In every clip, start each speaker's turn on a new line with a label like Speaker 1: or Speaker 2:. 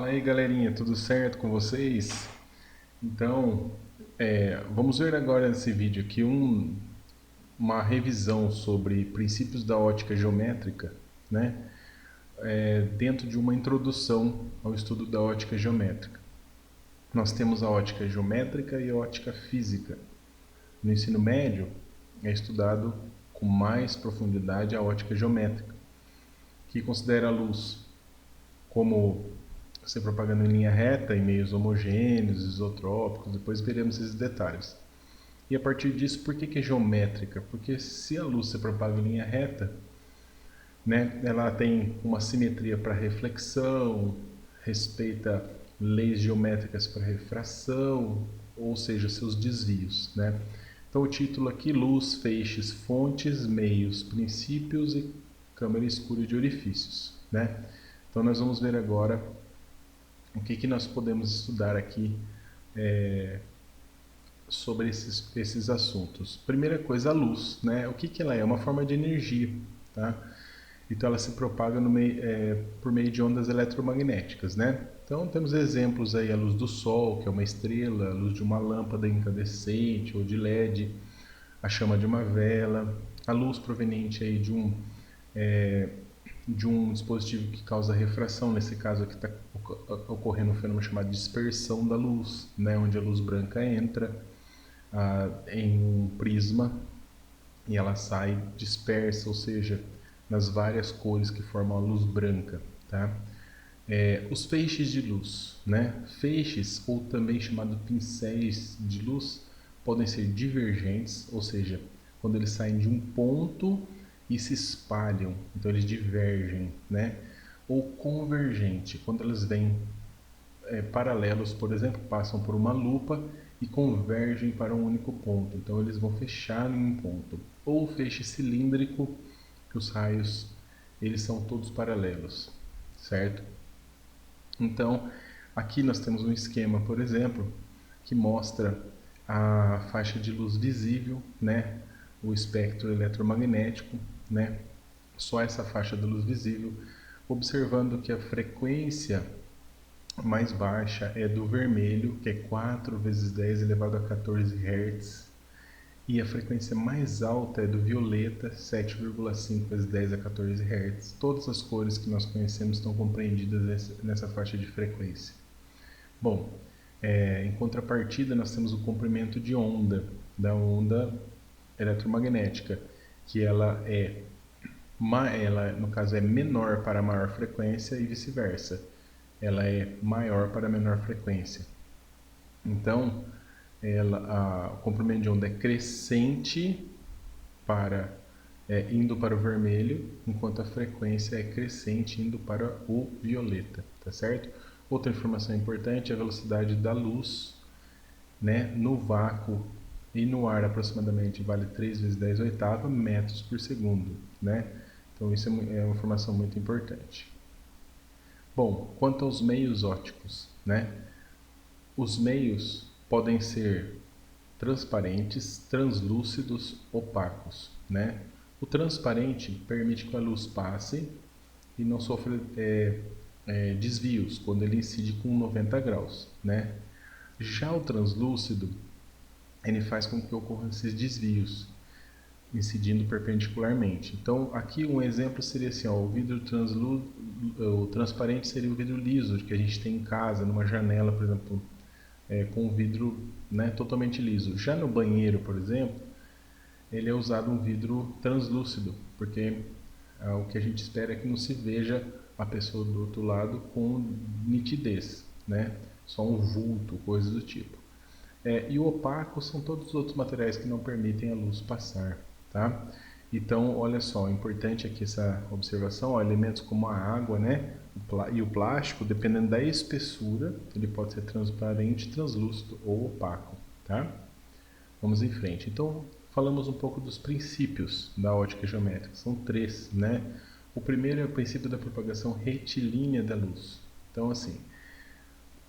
Speaker 1: Fala aí, galerinha, tudo certo com vocês? Então, vamos ver agora nesse vídeo aqui uma revisão sobre princípios da ótica geométrica, né? Dentro de uma introdução ao estudo da ótica geométrica. Nós temos a ótica geométrica e a ótica física. No ensino médio, é estudado com mais profundidade a ótica geométrica, que considera a luz como ser propagando em linha reta, em meios homogêneos, isotrópicos, depois veremos esses detalhes. E a partir disso, por que é geométrica? Porque se a luz se propaga em linha reta, né, ela tem uma simetria para reflexão, respeita leis geométricas para refração, ou seja, seus desvios, né? Então o título aqui, luz, feixes, fontes, meios, princípios e câmara escura de orifícios, né? Então nós vamos ver agora o que nós podemos estudar aqui sobre esses assuntos. Primeira coisa, a luz, né? O que ela é? Uma forma de energia, tá? Então ela se propaga por meio de ondas eletromagnéticas, né? Então temos exemplos aí, a luz do sol, que é uma estrela, a luz de uma lâmpada incandescente ou de LED, a chama de uma vela, a luz proveniente aí de um dispositivo que causa refração, nesse caso aqui está ocorrendo um fenômeno chamado de dispersão da luz, né? Onde a luz branca entra em um prisma e ela sai dispersa, ou seja, nas várias cores que formam a luz branca, tá? Os feixes de luz, né? Feixes, ou também chamado pincéis de luz, podem ser divergentes, ou seja, quando eles saem de um ponto e se espalham, então eles divergem, né? Ou convergente, quando eles vêm paralelos, por exemplo, passam por uma lupa e convergem para um único ponto, então eles vão fechar em um ponto. Ou feixe cilíndrico, que os raios eles são todos paralelos, certo? Então, aqui nós temos um esquema, por exemplo, que mostra a faixa de luz visível, né? O espectro eletromagnético, né? Só essa faixa de luz visível, observando que a frequência mais baixa é do vermelho, que é 4 vezes 10 elevado a 14 Hz, e a frequência mais alta é do violeta, 7,5 vezes 10 a 14 Hz. Todas as cores que nós conhecemos estão compreendidas nessa faixa de frequência. Bom, em contrapartida, nós temos o comprimento de onda, da onda eletromagnética, que ela no caso, é menor para maior frequência e vice-versa. Ela é maior para menor frequência. Então, o comprimento de onda é crescente indo para o vermelho, enquanto a frequência é crescente indo para o violeta, tá certo? Outra informação importante é a velocidade da luz, né, no vácuo e no ar aproximadamente vale 3 vezes 10 oitava metros por segundo, né? Então isso é uma informação muito importante. Bom, quanto aos meios ópticos, né? Os meios podem ser transparentes, translúcidos, opacos, né? O transparente permite que a luz passe e não sofra desvios quando ele incide com 90 graus, né? Já o translúcido, ele faz com que ocorram esses desvios, incidindo perpendicularmente. Então, aqui um exemplo seria assim, ó, o transparente seria o vidro liso que a gente tem em casa, numa janela, por exemplo, com o vidro, né, totalmente liso. Já no banheiro, por exemplo, ele é usado um vidro translúcido, porque o que a gente espera é que não se veja a pessoa do outro lado com nitidez, né? Só um vulto, coisas do tipo. E o opaco são todos os outros materiais que não permitem a luz passar, tá? Então, olha só, importante aqui essa observação, ó, elementos como a água, né, e o plástico, dependendo da espessura, ele pode ser transparente, translúcido ou opaco, tá? Vamos em frente. Então, falamos um pouco dos princípios da ótica geométrica, são três, né? O primeiro é o princípio da propagação retilínea da luz. Então, assim,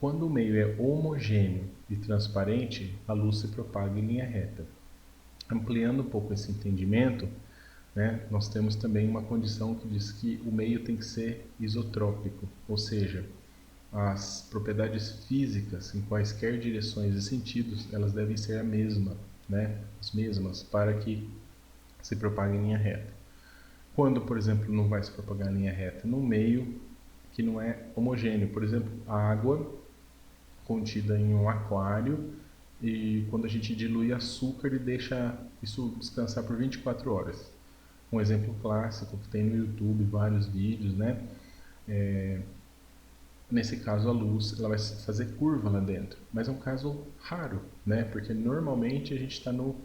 Speaker 1: quando o meio é homogêneo e transparente, a luz se propaga em linha reta. Ampliando um pouco esse entendimento, né, nós temos também uma condição que diz que o meio tem que ser isotrópico, ou seja, as propriedades físicas em quaisquer direções e sentidos, elas devem ser a mesma, né? As mesmas para que se propague em linha reta. Quando, por exemplo, não vai se propagar em linha reta? Num meio que não é homogêneo. Por exemplo, a água contida em um aquário, e quando a gente dilui açúcar e deixa isso descansar por 24 horas. Um exemplo clássico que tem no YouTube vários vídeos, né? Nesse caso a luz ela vai fazer curva lá dentro, mas é um caso raro, né? Porque normalmente a gente está no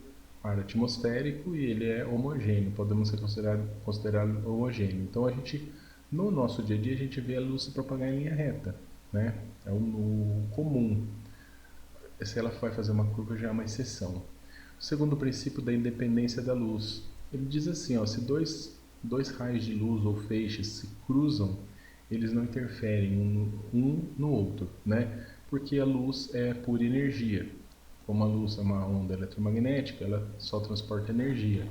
Speaker 1: ar atmosférico e ele é homogêneo, podemos ser considerado homogêneo. Então a gente, no nosso dia a dia, a gente vê a luz se propagar em linha reta, né? É o comum. Se ela vai fazer uma curva já é uma exceção. O segundo princípio da independência da luz, ele diz assim, ó, se dois raios de luz ou feixes se cruzam, eles não interferem um no outro, né? Porque a luz é pura energia. Como a luz é uma onda eletromagnética, ela só transporta energia.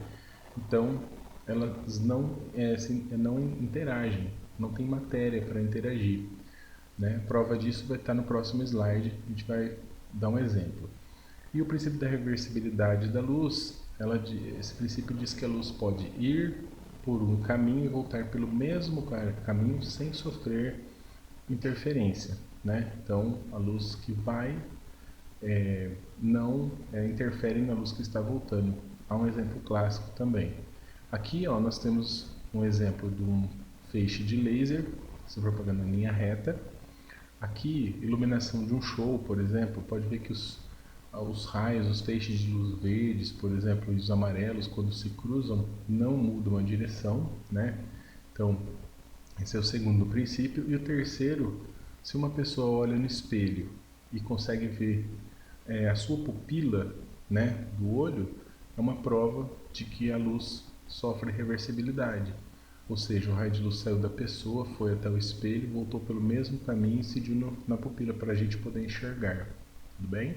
Speaker 1: Então, elas não interagem, não tem matéria para interagir, né? A prova disso vai estar no próximo slide, a gente vai dar um exemplo. E o princípio da reversibilidade da luz, esse princípio diz que a luz pode ir por um caminho e voltar pelo mesmo caminho sem sofrer interferência, né? Então, a luz que vai não interfere na luz que está voltando. Há um exemplo clássico também. Aqui, ó, nós temos um exemplo de um feixe de laser se propagando em linha reta. Aqui, iluminação de um show, por exemplo, pode ver que os raios, os feixes de luz verdes, por exemplo, e os amarelos, quando se cruzam, não mudam a direção, né? Então, esse é o segundo princípio. E o terceiro, se uma pessoa olha no espelho e consegue ver a sua pupila, né, do olho, é uma prova de que a luz sofre reversibilidade. Ou seja, o raio de luz saiu da pessoa, foi até o espelho, voltou pelo mesmo caminho e incidiu na pupila para a gente poder enxergar. Tudo bem?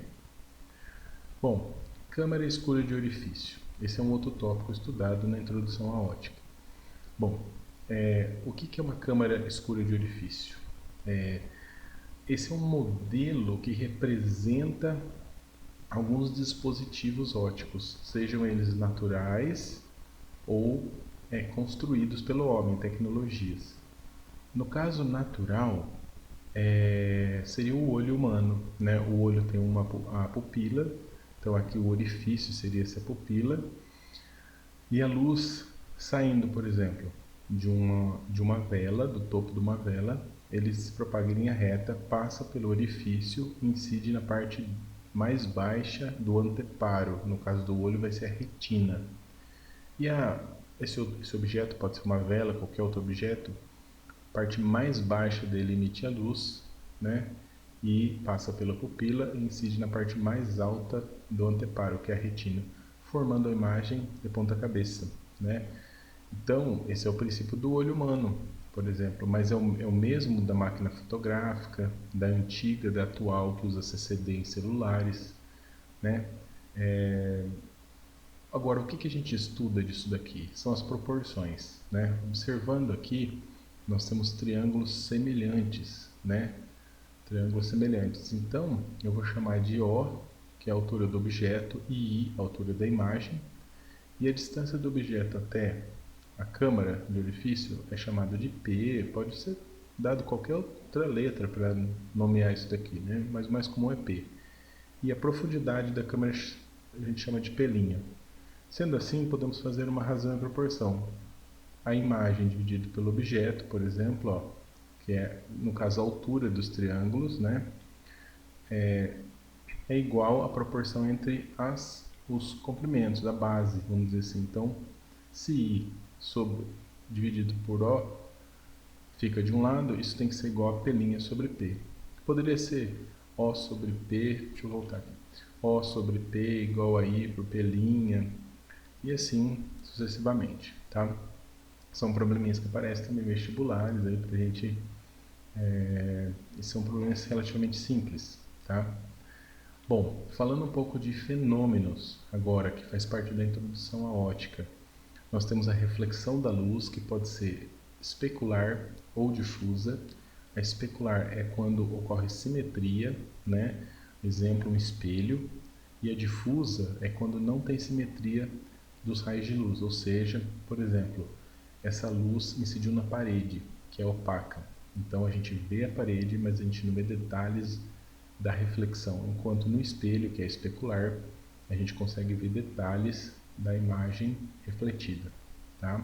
Speaker 1: Bom, câmara escura de orifício. Esse é um outro tópico estudado na introdução à ótica. Bom, o que é uma câmara escura de orifício? Esse é um modelo que representa alguns dispositivos ópticos, sejam eles naturais ou construídos pelo homem, tecnologias. No caso natural, seria o olho humano, né? O olho tem a pupila, então aqui o orifício seria essa pupila, e a luz saindo, por exemplo, de uma vela, do topo de uma vela, ele se propaga em linha reta, passa pelo orifício e incide na parte mais baixa do anteparo, no caso do olho vai ser a retina. E esse objeto pode ser uma vela, qualquer outro objeto, a parte mais baixa dele emite a luz, né? E passa pela pupila e incide na parte mais alta do anteparo, que é a retina, formando a imagem de ponta cabeça, né? Então, esse é o princípio do olho humano, por exemplo, mas é o mesmo da máquina fotográfica, da antiga, da atual, que usa CCD em celulares, né? Agora, o que a gente estuda disso daqui? São as proporções, né? Observando aqui, nós temos triângulos semelhantes, né? Triângulos semelhantes. Então, eu vou chamar de O, que é a altura do objeto, e I, a altura da imagem. E a distância do objeto até a câmara de orifício é chamada de P, pode ser dado qualquer outra letra para nomear isso daqui, né? Mas o mais comum é P. E a profundidade da câmara a gente chama de P'. Sendo assim, podemos fazer uma razão e proporção. A imagem dividida pelo objeto, por exemplo, ó, que é, no caso, a altura dos triângulos, né? É igual à proporção entre os comprimentos, a base, vamos dizer assim. Então, se I dividido por O fica de um lado, isso tem que ser igual a P' sobre P. Poderia ser O sobre P, deixa eu voltar aqui. O sobre P igual a I por P', e assim sucessivamente, tá? São probleminhas que aparecem também vestibulares aí pra gente, e são problemas relativamente simples, tá? Bom, falando um pouco de fenômenos agora, que faz parte da introdução à ótica, nós temos a reflexão da luz, que pode ser especular ou difusa. A especular é quando ocorre simetria, né? Exemplo, um espelho. E a difusa é quando não tem simetria dos raios de luz, ou seja, por exemplo, essa luz incidiu na parede, que é opaca. Então a gente vê a parede, mas a gente não vê detalhes da reflexão, enquanto no espelho, que é especular, a gente consegue ver detalhes da imagem refletida, tá?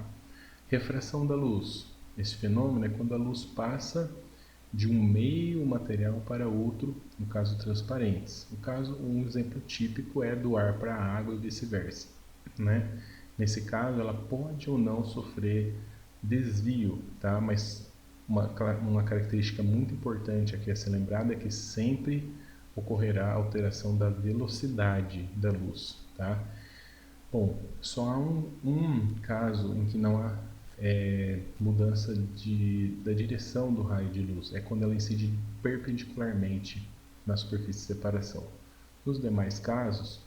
Speaker 1: Refração da luz. Esse fenômeno é quando a luz passa de um meio material para outro, no caso transparentes. Um exemplo típico é do ar para a água e vice-versa, né? Nesse caso, ela pode ou não sofrer desvio, tá? Mas uma característica muito importante aqui a ser lembrada é que sempre ocorrerá alteração da velocidade da luz, tá? Bom, só há um caso em que não há mudança da direção do raio de luz, é quando ela incide perpendicularmente na superfície de separação. Nos demais casos,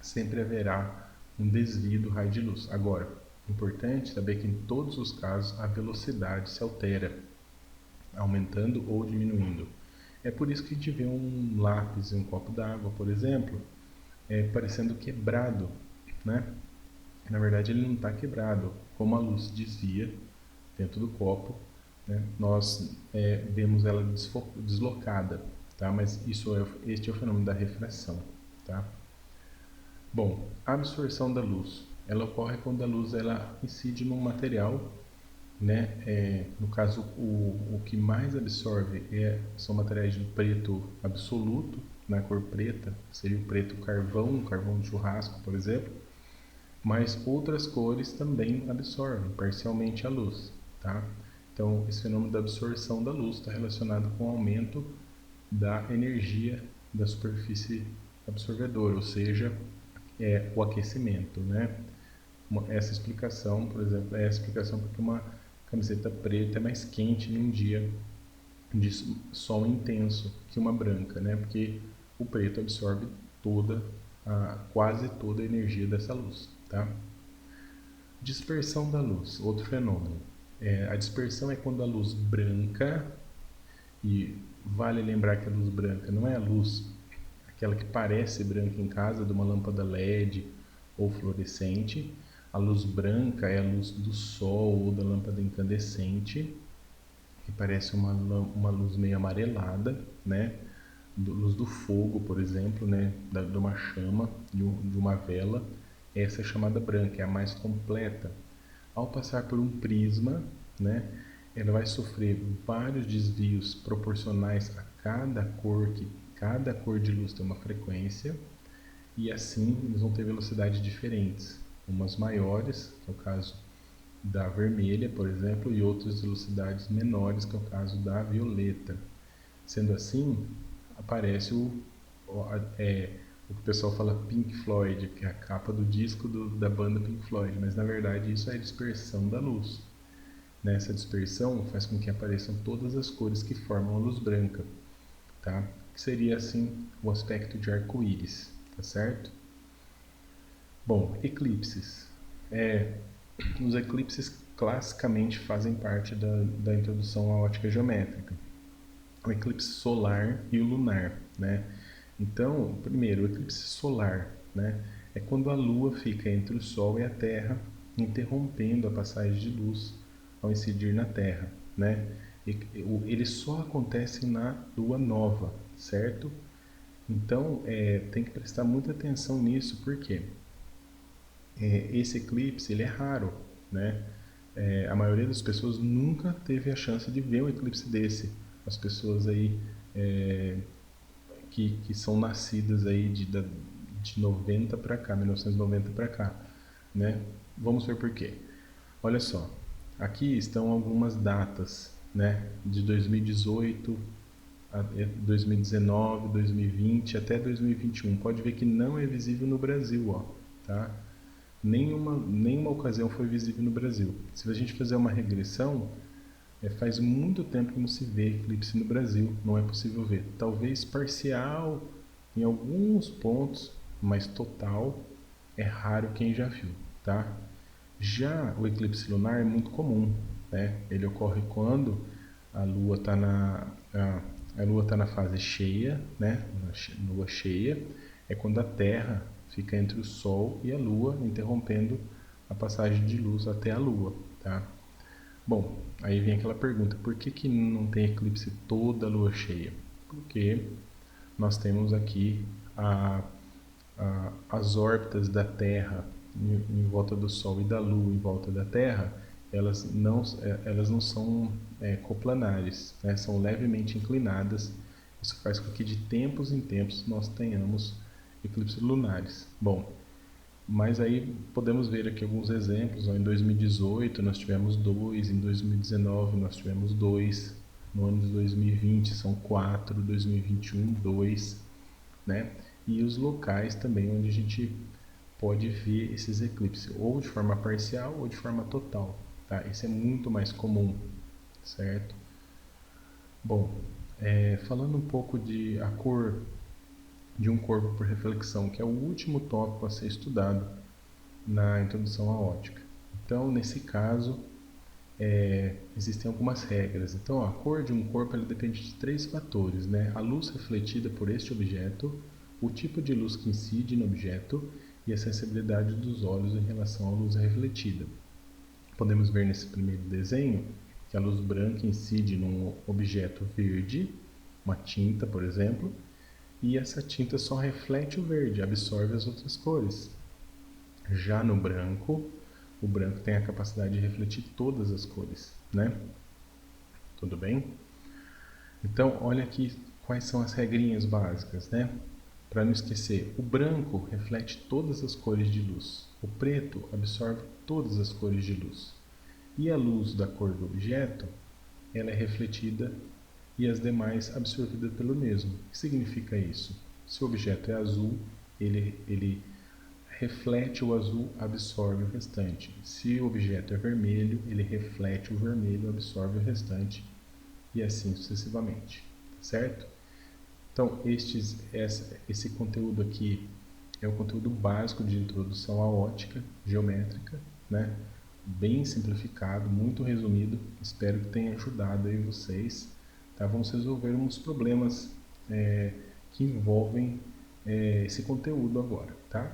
Speaker 1: sempre haverá um desvio do raio de luz. Agora, importante saber que em todos os casos a velocidade se altera, aumentando ou diminuindo. É por isso que a gente vê um lápis em um copo d'água, por exemplo, parecendo quebrado, né? Na verdade, ele não está quebrado. Como a luz desvia dentro do copo, né, nós vemos ela deslocada, tá? Mas este é o fenômeno da refração, tá? Bom, a absorção da luz, ela ocorre quando a luz ela incide num material, né? No caso, o que mais absorve são materiais de preto absoluto, na cor preta, seria o preto carvão, carvão de churrasco, por exemplo, mas outras cores também absorvem parcialmente a luz, tá? Então, esse fenômeno da absorção da luz está relacionado com o aumento da energia da superfície absorvedora, ou seja, o aquecimento, né? Essa explicação, por exemplo, é a explicação porque uma camiseta preta é mais quente num dia de sol intenso que uma branca, né? Porque o preto absorve quase toda a energia dessa luz, tá? Dispersão da luz, outro fenômeno. A dispersão é quando a luz branca, e vale lembrar que a luz branca não é a luz aquela que parece branca em casa, de uma lâmpada LED ou fluorescente. A luz branca é a luz do sol ou da lâmpada incandescente, que parece uma luz meio amarelada, né? Luz do fogo, por exemplo, né? De uma chama, de uma vela. Essa é chamada branca, é a mais completa. Ao passar por um prisma, né? Ela vai sofrer vários desvios proporcionais a cada cor de luz tem uma frequência, e assim eles vão ter velocidades diferentes, umas maiores, que é o caso da vermelha, por exemplo, e outras velocidades menores, que é o caso da violeta. Sendo assim, aparece o que o pessoal fala Pink Floyd, que é a capa do disco da banda Pink Floyd, mas na verdade isso é a dispersão da luz. Nessa dispersão faz com que apareçam todas as cores que formam a luz branca, tá? Que seria assim o aspecto de arco-íris, tá certo? Bom, eclipses. Os eclipses classicamente fazem parte da introdução à ótica geométrica. O eclipse solar e o lunar, né? Então, primeiro, o eclipse solar, né? É quando a Lua fica entre o Sol e a Terra, interrompendo a passagem de luz ao incidir na Terra, né? Ele só acontece na Lua nova, certo? Então, tem que prestar muita atenção nisso, porque esse eclipse ele é raro, né? A maioria das pessoas nunca teve a chance de ver um eclipse desse. As pessoas aí que são nascidas aí de 90 para cá, 1990 para cá, né? Vamos ver por quê. Olha só, aqui estão algumas datas, né? De 2018, 2019, 2020 até 2021. Pode ver que não é visível no Brasil, ó, tá? Nenhuma ocasião foi visível no Brasil. Se a gente fizer uma regressão, faz muito tempo que não se vê eclipse no Brasil, não é possível ver. Talvez parcial em alguns pontos, mas total é raro quem já viu, tá? Já o eclipse lunar é muito comum, né? Ele ocorre quando a Lua está a Lua tá na fase cheia, né? Lua cheia é quando a Terra fica entre o Sol e a Lua, interrompendo a passagem de luz até a Lua, tá? Bom, aí vem aquela pergunta, por que não tem eclipse toda a Lua cheia? Porque nós temos aqui as órbitas da Terra em volta do Sol e da Lua em volta da Terra, elas não são coplanares, né? São levemente inclinadas. Isso faz com que de tempos em tempos nós tenhamos eclipses lunares. Bom, mas aí podemos ver aqui alguns exemplos. Em 2018 nós tivemos 2, em 2019 nós tivemos 2, no ano de 2020 são 4, 2021 2, né? E os locais também onde a gente pode ver esses eclipses, ou de forma parcial ou de forma total, tá? Isso é muito mais comum, certo? Bom, falando um pouco de a cor de um corpo por reflexão, que é o último tópico a ser estudado na introdução à ótica. Então, nesse caso, existem algumas regras. Então, a cor de um corpo ela depende de 3 fatores, né? A luz refletida por este objeto, o tipo de luz que incide no objeto e a sensibilidade dos olhos em relação à luz refletida. Podemos ver nesse primeiro desenho que a luz branca incide num objeto verde, uma tinta, por exemplo, e essa tinta só reflete o verde, absorve as outras cores. Já no branco, o branco tem a capacidade de refletir todas as cores, né? Tudo bem? Então, olha aqui quais são as regrinhas básicas, né? Para não esquecer, o branco reflete todas as cores de luz, o preto absorve todas as cores de luz, e a luz da cor do objeto, ela é refletida e as demais absorvidas pelo mesmo. O que significa isso? Se o objeto é azul, ele reflete o azul, absorve o restante. Se o objeto é vermelho, ele reflete o vermelho, absorve o restante, e assim sucessivamente, certo? Então, esse conteúdo aqui é o conteúdo básico de introdução à ótica geométrica, né? Bem simplificado, muito resumido. Espero que tenha ajudado aí vocês. Tá? Vamos resolver uns problemas que envolvem esse conteúdo agora, tá?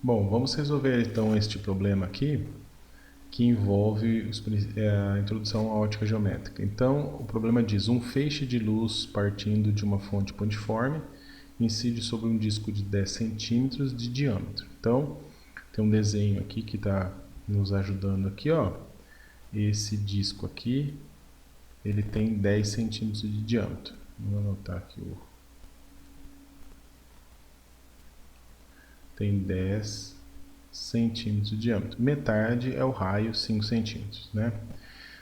Speaker 1: Bom, vamos resolver então este problema aqui, que envolve a introdução à ótica geométrica. Então, o problema diz: um feixe de luz partindo de uma fonte pontiforme incide sobre um disco de 10 centímetros de diâmetro. Então, tem um desenho aqui que está nos ajudando aqui, ó. Esse disco aqui, ele tem 10 centímetros de diâmetro. Vou anotar aqui tem 10 centímetros de diâmetro. Metade é o raio, 5 centímetros, né?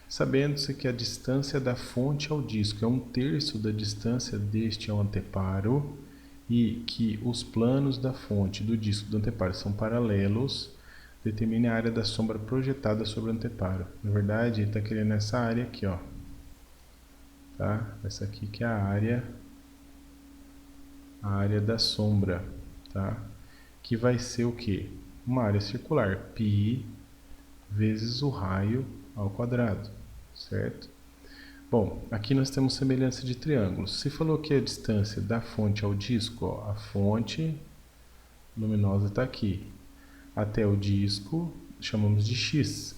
Speaker 1: Sabendo-se que a distância da fonte ao disco é 1/3 da distância deste ao anteparo e que os planos da fonte do disco do anteparo são paralelos, determine a área da sombra projetada sobre o anteparo. Na verdade, ele está querendo essa área aqui, ó. Tá? Essa aqui que é a área da sombra, tá? Que vai ser o quê? Uma área circular, π vezes o raio ao quadrado, certo? Bom, aqui nós temos semelhança de triângulos. Se falou que a distância da fonte ao disco, ó, a fonte luminosa está aqui, até o disco chamamos de x,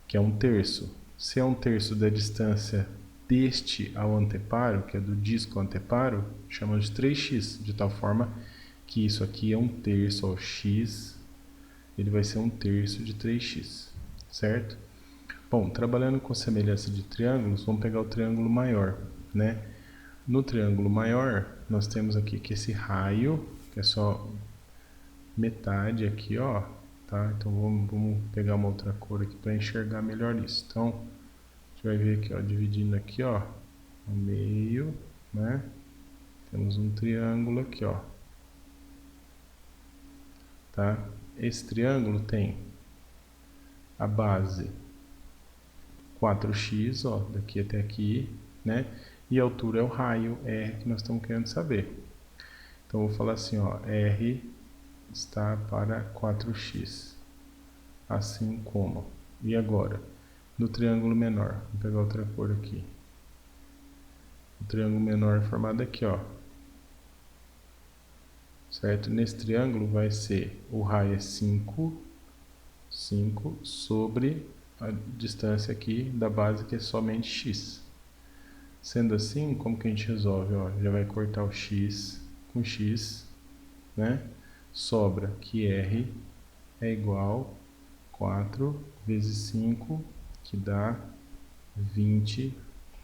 Speaker 1: que é 1/3. Se é 1/3 da distância deste ao anteparo, que é do disco ao anteparo, chamamos de 3x, de tal forma que isso aqui é 1/3, ó, x, ele vai ser 1/3 de 3x, certo? Bom, trabalhando com semelhança de triângulos, vamos pegar o triângulo maior, né? No triângulo maior, nós temos aqui que esse raio, que é só metade aqui, ó, tá? Então vamos pegar uma outra cor aqui para enxergar melhor isso. Então, a gente vai ver aqui, ó, dividindo aqui, ó, no meio, né? Temos um triângulo aqui, ó. Tá? Esse triângulo tem a base 4x, ó, daqui até aqui, né? E a altura é o raio R que nós estamos querendo saber. Então, eu vou falar assim, ó, R está para 4x. Assim como. E agora? no triângulo menor. Vou pegar outra cor aqui. O triângulo menor é formado aqui, ó. Certo? Nesse triângulo vai ser, o raio é 5 sobre a distância aqui da base, que é somente x. Sendo assim, como que a gente resolve? Ó, já vai cortar o x com x, né? Sobra que r é igual a 4 vezes 5, que dá 20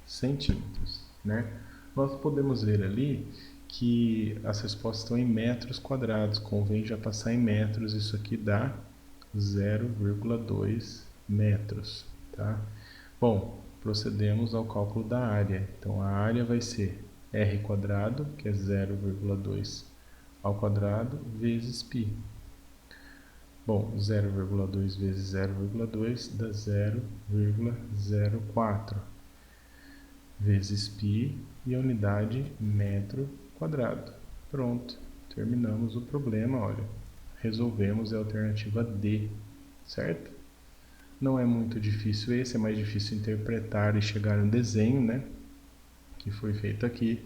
Speaker 1: centímetros, né? Nós podemos ver ali que as respostas estão em metros quadrados, convém já passar em metros, isso aqui dá 0,2 metros, tá? Bom, procedemos ao cálculo da área. Então a área vai ser r quadrado, que é 0,2 ao quadrado, vezes π. Bom, 0,2 vezes 0,2 dá 0,04 vezes π e a unidade metro quadrado. Pronto, terminamos o problema, olha. Resolvemos a alternativa D, certo? Não é muito difícil esse, é mais difícil interpretar e chegar no desenho, né? Que foi feito aqui,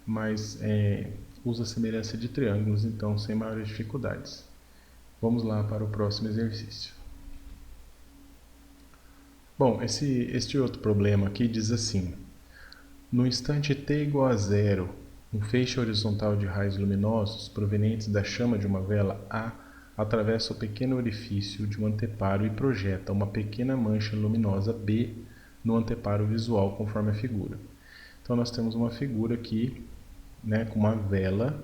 Speaker 1: mas usa semelhança de triângulos, então sem maiores dificuldades. Vamos lá para o próximo exercício. Bom, este outro problema aqui diz assim: no instante t igual a zero, um feixe horizontal de raios luminosos provenientes da chama de uma vela A atravessa o pequeno orifício de um anteparo e projeta uma pequena mancha luminosa B no anteparo visual, conforme a figura. Então nós temos uma figura aqui, né, com uma vela.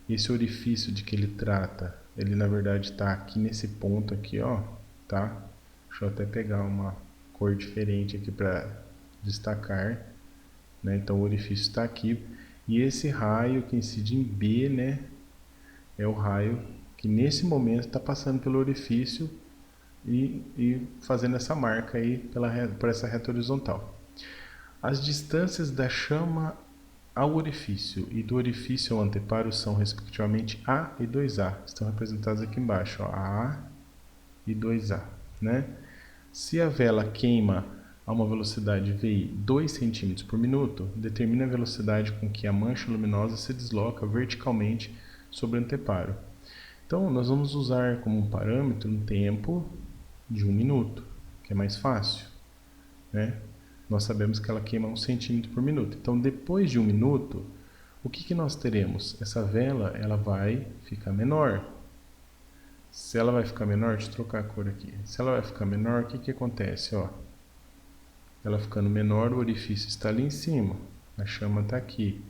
Speaker 1: Esse orifício de que ele trata, ele na verdade está aqui nesse ponto aqui, ó, tá? Deixa eu até pegar uma cor diferente aqui para destacar, né? Então o orifício está aqui e esse raio que incide em B, né, é o raio que nesse momento está passando pelo orifício e fazendo essa marca aí por essa reta horizontal. As distâncias da chama ao orifício e do orifício ao anteparo são respectivamente A e 2A. Estão representados aqui embaixo, ó, A e 2A, né? Se a vela queima a uma velocidade VI 2 cm por minuto, determina a velocidade com que a mancha luminosa se desloca verticalmente sobre o anteparo. Então, nós vamos usar como um parâmetro um tempo de 1 minuto, que é mais fácil, né? Nós sabemos que ela queima 1 centímetro por minuto. Então, depois de 1 minuto, o que nós teremos? Essa vela ela vai ficar menor. Se ela vai ficar menor, deixa eu trocar a cor aqui. Se ela vai ficar menor, o que acontece? Ó, ela ficando menor, o orifício está ali em cima, a chama está aqui.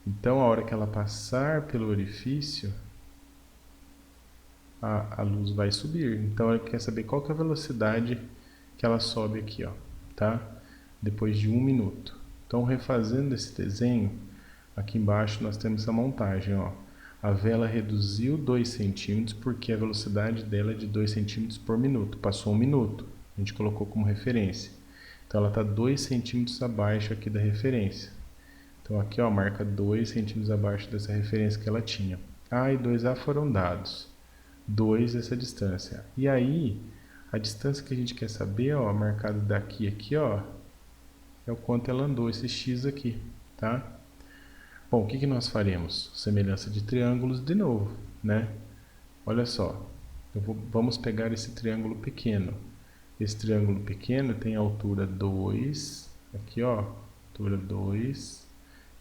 Speaker 1: Então, a hora que ela passar pelo orifício, a luz vai subir. Então, ela quer saber qual que é a velocidade que ela sobe aqui, ó, tá? Depois de 1 minuto. Então, refazendo esse desenho, aqui embaixo nós temos a montagem, ó. A vela reduziu 2 centímetros porque a velocidade dela é de 2 centímetros por minuto. Passou 1 minuto, a gente colocou como referência. Então, ela está 2 centímetros abaixo aqui da referência. Então, aqui, ó, marca 2 centímetros abaixo dessa referência que ela tinha. A e 2A foram dados. 2 essa distância. E aí, a distância que a gente quer saber, ó, marcado daqui aqui, ó, é o quanto ela andou, esse x aqui, tá? Bom, o que nós faremos? Semelhança de triângulos de novo, né? Olha só, vamos pegar esse triângulo pequeno. Esse triângulo pequeno tem altura 2, aqui ó, altura 2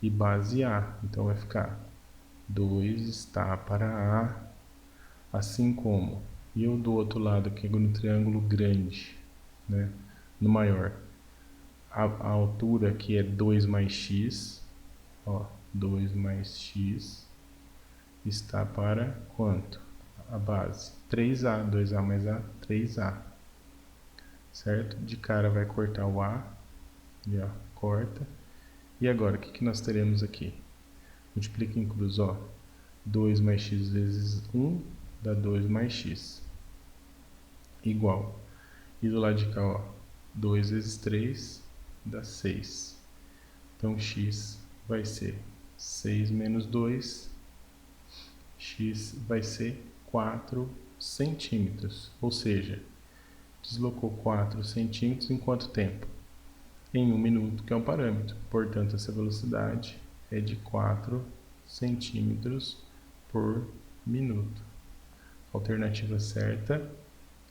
Speaker 1: e base A. Então vai ficar 2 está para A, assim como, e eu do outro lado aqui no triângulo grande, né? No maior. A altura aqui é 2 mais x, ó, 2 mais x está para quanto? A base 3A, 2A mais A, 3A, certo? De cara vai cortar o A, e ó, corta. E agora, o que nós teremos aqui? Multiplica em cruz, ó, 2 mais x vezes 1 dá 2 mais x, igual. E do lado de cá, ó, 2 vezes 3 dá 6. Então, x vai ser 6 menos 2, x vai ser 4 centímetros. Ou seja, deslocou 4 centímetros em quanto tempo? Em 1 minuto, que é um parâmetro. Portanto, essa velocidade é de 4 centímetros por minuto. A alternativa certa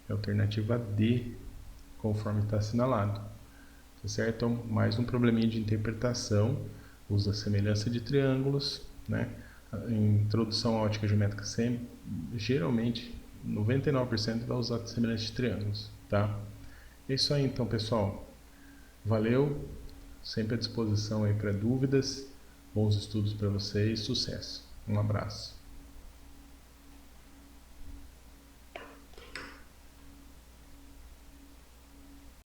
Speaker 1: é a alternativa D, conforme está assinalado. Tá certo? Então, mais um probleminha de interpretação. Usa a semelhança de triângulos, né? Em introdução à ótica geométrica sempre, geralmente 99% vai usar a semelhança de triângulos, tá? É isso aí então, pessoal. Valeu, sempre à disposição aí para dúvidas. Bons estudos para vocês, sucesso. Um abraço.